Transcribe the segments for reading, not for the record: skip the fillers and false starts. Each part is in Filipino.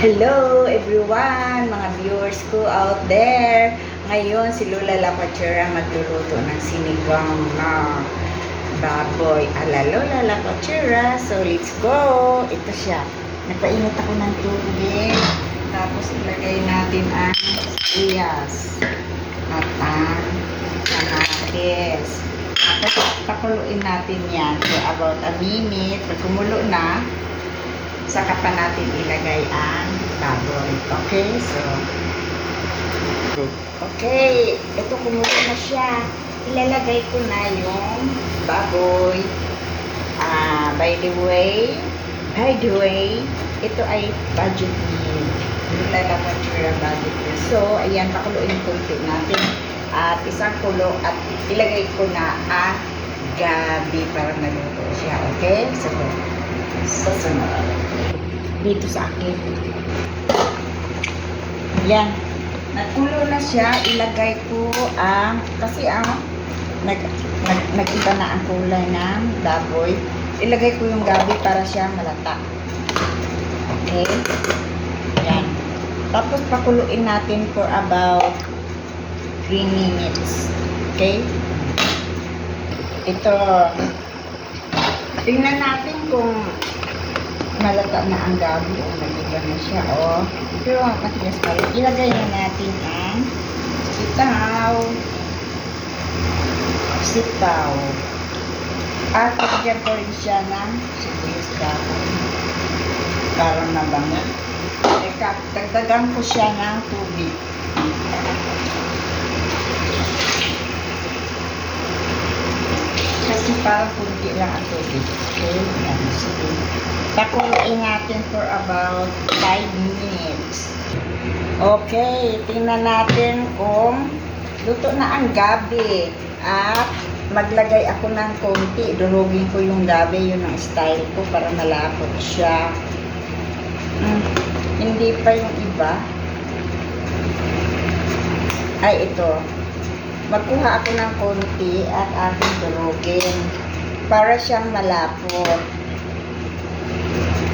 Hello everyone, mga viewers ko out there. Ngayon si Lola Lapachera magluluto ng sinigang na baboy ala Lola Lapachera. So let's go. Ito siya. Nagpainit ako ng tubig. Tapos ilagay natin ang sibuyas at ang kamatis. Tapos pakuluin natin yan for about a minute. Pag kumulo na, saka pa natin ilagay ang baboy. Okay, so okay, ito kumulo na siya. Ilalagay ko na yung baboy. By the way, ito ay budget meal. Lalapachera budget meal. So, ayan, pakuluin kunti natin at isang kulo at ilagay ko na ang gabi para maluto siya. Okay, so susunod dito sa akin. Yan. Nagkulo na siya. Ilagay ko ang, kasi nag-iba na ang kulay ng baboy. Ilagay ko yung gabi para siya malata. Okay? Yan. Tapos pakuluin natin for about 3 minutes. Okay? Ito. Tingnan natin kung malata na ang gabi o nag-iba na siya. Pero matigas pa rin. Ilagay na natin ang sitaw. At ilagyan ko rin siya ng sibuyas dahon. Para mabango. Dagdagan ko siya ng tubig. Kasi parang kunti lang ang tubig. Okay? Yan. Sige. Pakuluin natin for about 5 minutes. Okay. Tingnan natin kung luto na ang gabi. At maglagay ako ng konti. Durugin ko yung gabi. Yun ang style ko para malapot siya. Hindi pa yung iba. Ay, ito. Magkuha ako ng konti at aking durugin para siyang malapot.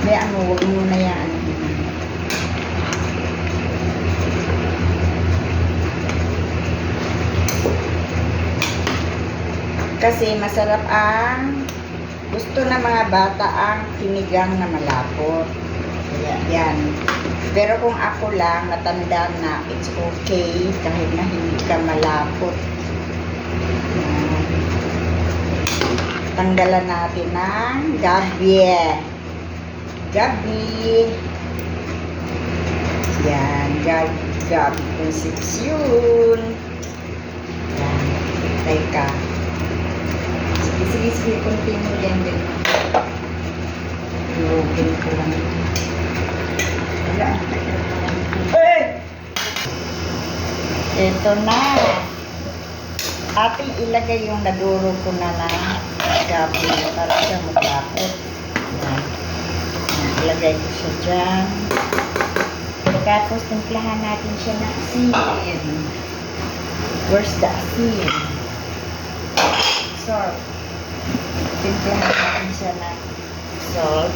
May huwag muna yan. Kasi masarap ang gusto ng mga bata ang sinigang na malapot. Kaya yan. Pero kung ako lang, matanda na, it's okay kahit na hindi ka malapot. Tanggalan natin ng gabi. Yan, gabi concepcion. Yan, teka. Sige, continue yan din. Lugin ko lang. Wala. Ito na. Ating ilagay yung naduro ko na gabi para siya maglapot. Ilagay ko siya dyan. Tapos timplahan natin siya ng asin. Where's the asin? Salt. Timplahan natin siya ng salt.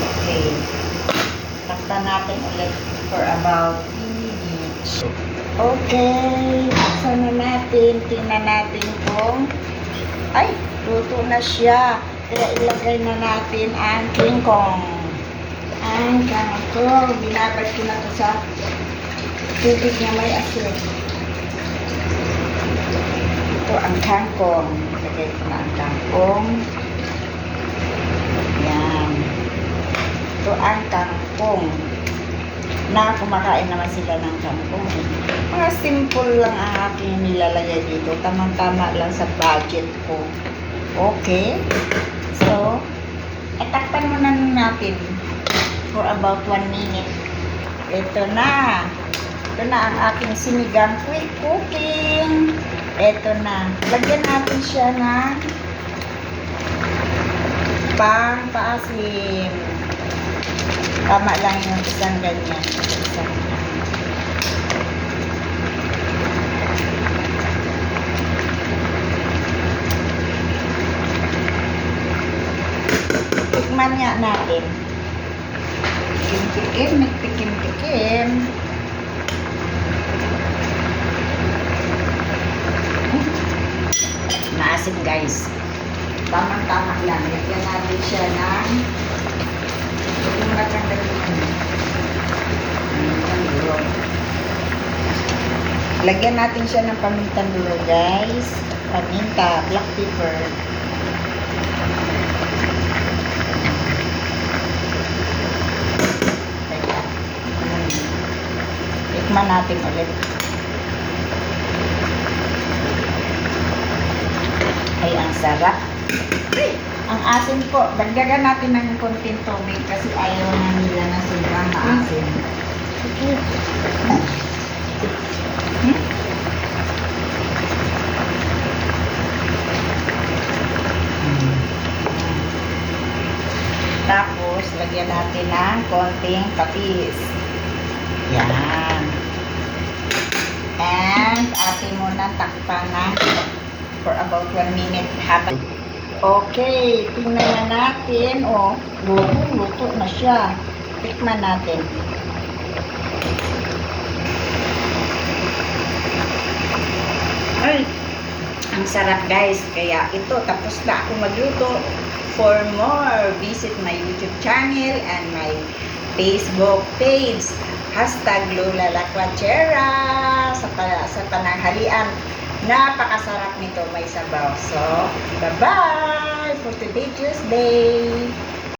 Okay. Takpan natin ulit for about 3 minutes. Okay. Sana natin. Tingnan natin kung ay, luto na siya. Kaya ilagay na natin ang kingkong. Ang kangkong. Binabad ko na ito sa tubig na may asin. Ito ang kangkong. Ilagay ko na ang kangkong. Yan. Ito ang kangkong. Na kumakain naman sila ng kangkong. Mga simple lang ang aking nilalagay dito. Tamang-tama lang sa budget ko. Okay. So, takpan muna natin for about 1 minute. Ito na. Ito na ang aking sinigang quick cooking. Ito na. Lagyan natin siya ng pang-paasim. Tama lang yung isang ganyan. Tikman nga natin. Tikim-tikim, nagtikim-tikim. Maasim guys. Tamang-tama lang. Lagyan natin siya ng huwag mo natanggal naman. Lagyan natin siya ng pamintang dulo guys. Paminta, black pepper. Teka. Tikman natin ulit. Ay, ang sarap. Ang asin po, dagdagan natin ng konting tubig kasi ayaw na nila na sobrang maasin. Tapos, lagyan natin ng konting patis. Yan. And, atin muna takpan na for about 1 minute habang. Okay, tingnan na natin. Oh, luto na siya. Tikman natin. Ay, ang sarap guys. Kaya ito, tapos na ako magluto. For more, visit my YouTube channel and my Facebook page. #Lola La Cuachera sa pananghalian. Napakasarap nito, may sabaw. So, bye-bye for today, Tuesday.